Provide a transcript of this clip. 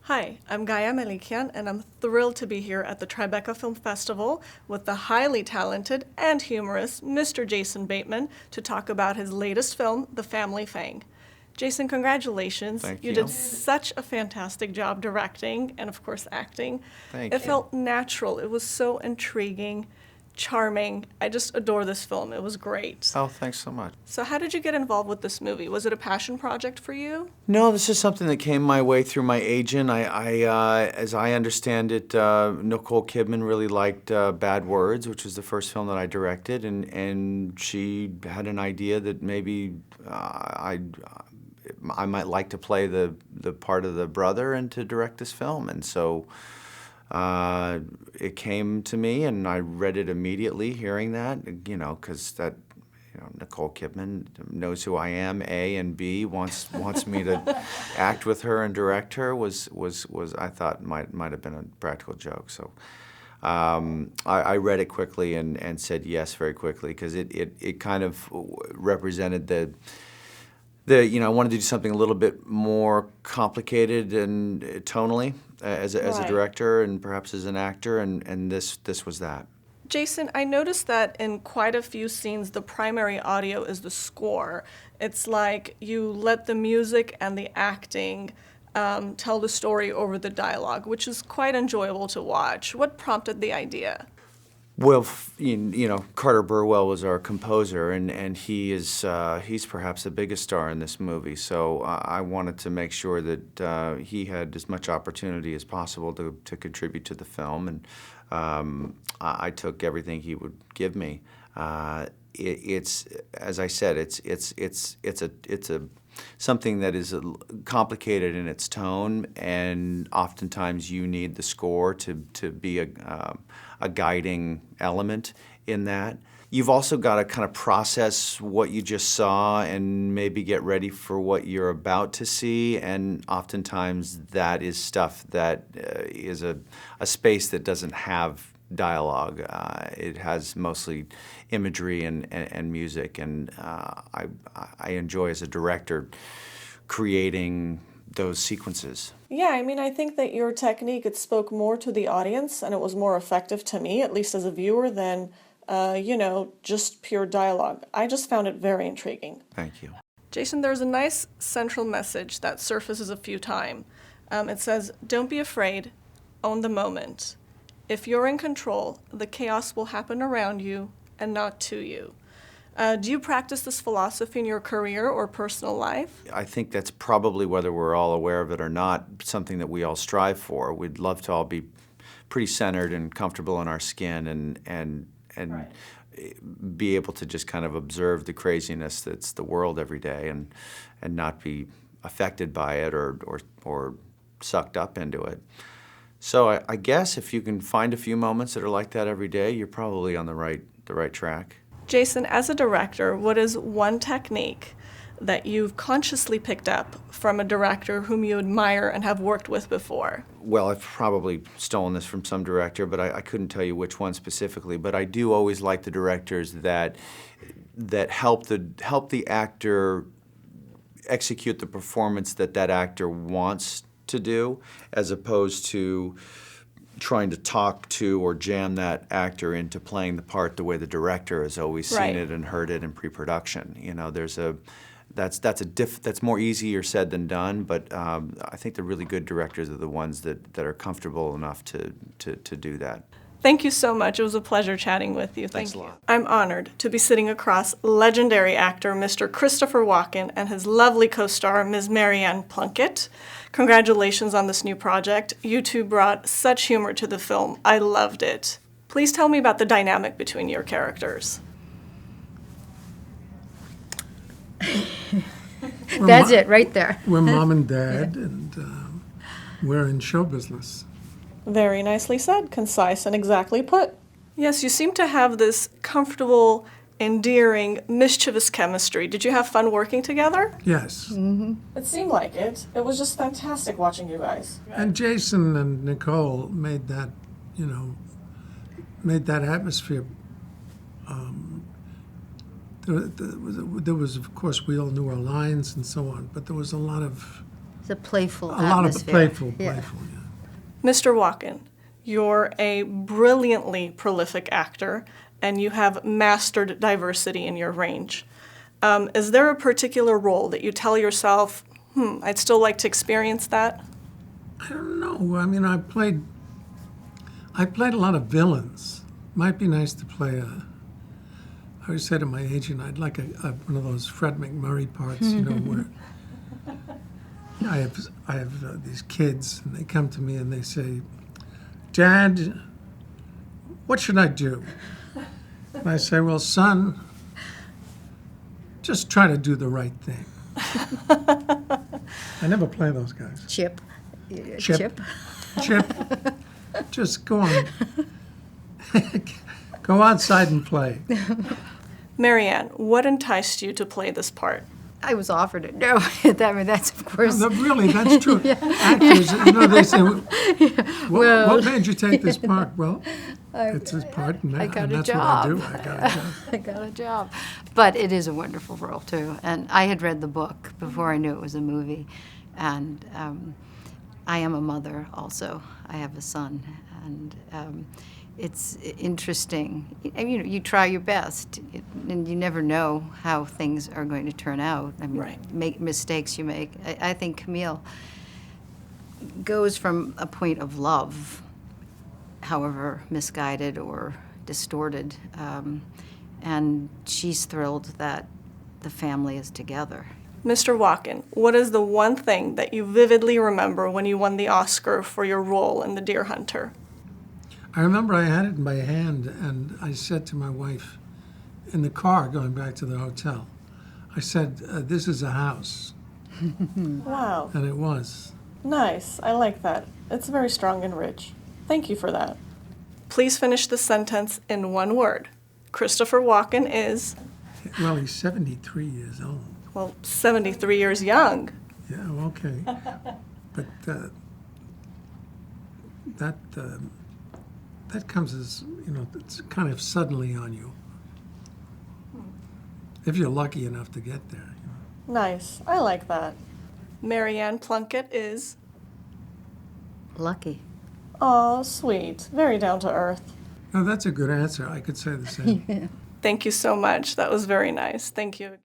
Hi, I'm Gaia Melikian, and I'm thrilled to be here at the Tribeca Film Festival with the highly talented and humorous Mr. Jason Bateman to talk about his latest film, The FANG. Jason, congratulations. Thank You you. did such a fantastic job directing and, of course, acting. Thank It you. felt natural. It was so intriguing, charming. I just adore this film. It was great. Oh, thanks so much. So how did you get involved with this movie? Was it a passion project for you? No, this is something that came my way through my agent. As I understand it, Nicole Kidman really liked Bad Words, which was the first film that I directed, and she had an idea that maybe I might like to play the part of the brother and to direct this film, and so it came to me, and I read it immediately, hearing that, because Nicole Kidman knows who I am, A, and B, wants me to act with her and direct her, was I thought might have been a practical joke. So I read it quickly and said yes very quickly, because it kind of represented I wanted to do something a little bit more complicated and tonally as a Right. director and perhaps as an actor, and this was that. Jason, I noticed that in quite a few scenes, the primary audio is the score. It's like you let the music and the acting tell the story over the dialogue, which is quite enjoyable to watch. What prompted the idea? Well, Carter Burwell was our composer, and he's perhaps the biggest star in this movie. So I wanted to make sure that he had as much opportunity as possible to contribute to the film, and I took everything he would give me. It's, as I said, it's a something that is complicated in its tone, and oftentimes you need the score to be a guiding element in that. You've also got to kind of process what you just saw and maybe get ready for what you're about to see, and oftentimes that is stuff that is a space that doesn't have dialogue. It has mostly imagery and music, and I enjoy, as a director, creating those sequences. Yeah, I mean, I think that your technique, it spoke more to the audience and it was more effective to me, at least as a viewer, than, just pure dialogue. I just found it very intriguing. Thank you. Jason, there's a nice central message that surfaces a few times. It says, "Don't be afraid, own the moment. If you're in control, the chaos will happen around you and not to you." Do you practice this philosophy in your career or personal life? I think that's probably, whether we're all aware of it or not, something that we all strive for. We'd love to all be pretty centered and comfortable in our skin, and Right. be able to just kind of observe the craziness that's the world every day, and not be affected by it or sucked up into it. So I guess if you can find a few moments that are like that every day, you're probably on the right track. Jason, as a director, what is one technique that you've consciously picked up from a director whom you admire and have worked with before? Well, I've probably stolen this from some director, but I couldn't tell you which one specifically. But I do always like the directors that help the actor execute the performance that actor wants to do, as opposed to trying to talk to or jam that actor into playing the part the way the director has always seen Right. it and heard it in pre-production. That's more easier said than done, but I think the really good directors are the ones that are comfortable enough to do that. Thank you so much. It was a pleasure chatting with you. Thanks Thank a you. lot. I'm honored to be sitting across legendary actor Mr. Christopher Walken and his lovely co-star Ms. Marianne Plunkett. Congratulations on this new project. You two brought such humor to the film. I loved it. Please tell me about the dynamic between your characters. That's it, right there. We're mom and dad, and we're in show business. Very nicely said, concise and exactly put. Yes, you seem to have this comfortable, endearing, mischievous chemistry. Did you have fun working together? Yes. It seemed like it. It was just fantastic watching you guys. And Jason and Nicole made that, atmosphere. There was, of course, we all knew our lines and so on, but there was a lot of It's a playful A lot of atmosphere. playful, Yeah. playful, yeah. Mr. Walken, you're a brilliantly prolific actor, and you have mastered diversity in your range. Is there a particular role that you tell yourself, I'd still like to experience that? I don't know. I mean, I played a lot of villains. Might be nice to play a. I always say to my agent, I'd like one of those Fred McMurray parts, where I have these kids, and they come to me and they say, "Dad, what should I do?" And I say, "Well, son, just try to do the right thing." I never play those guys. Chip. Chip. Chip, just go on. Go outside and play. Marianne, what enticed you to play this part? I was offered it. No, that's of course. Really, that's true. Actors, they say, what made you take this part? Well, it's his part, and, I got and a that's job. what I do. I got a job. I got a job. But it is a wonderful role, too. And I had read the book before I knew it was a movie. And I am a mother also. I have a son. And it's interesting. You try your best, and you never know how things are going to turn out. I mean, Right. make mistakes you make. I think Camille goes from a point of love, however misguided or distorted, and she's thrilled that the family is together. Mr. Walken, what is the one thing that you vividly remember when you won the Oscar for your role in The Deer Hunter? I remember I had it in my hand, and I said to my wife in the car going back to the hotel, I said, "This is a house." Wow, And it was. nice. I like that. It's very strong and rich. Thank you for that. Please finish the sentence in one word. Christopher Walken is, Well, he's 73 years old. 73 years young. Yeah, okay. But that comes as, it's kind of suddenly on you. If you're lucky enough to get there. Nice. I like that. Marianne Plunkett is, Lucky. aw, sweet. Very down to earth. No, that's a good answer. I could say the same. Thank you so much. That was very nice. Thank you.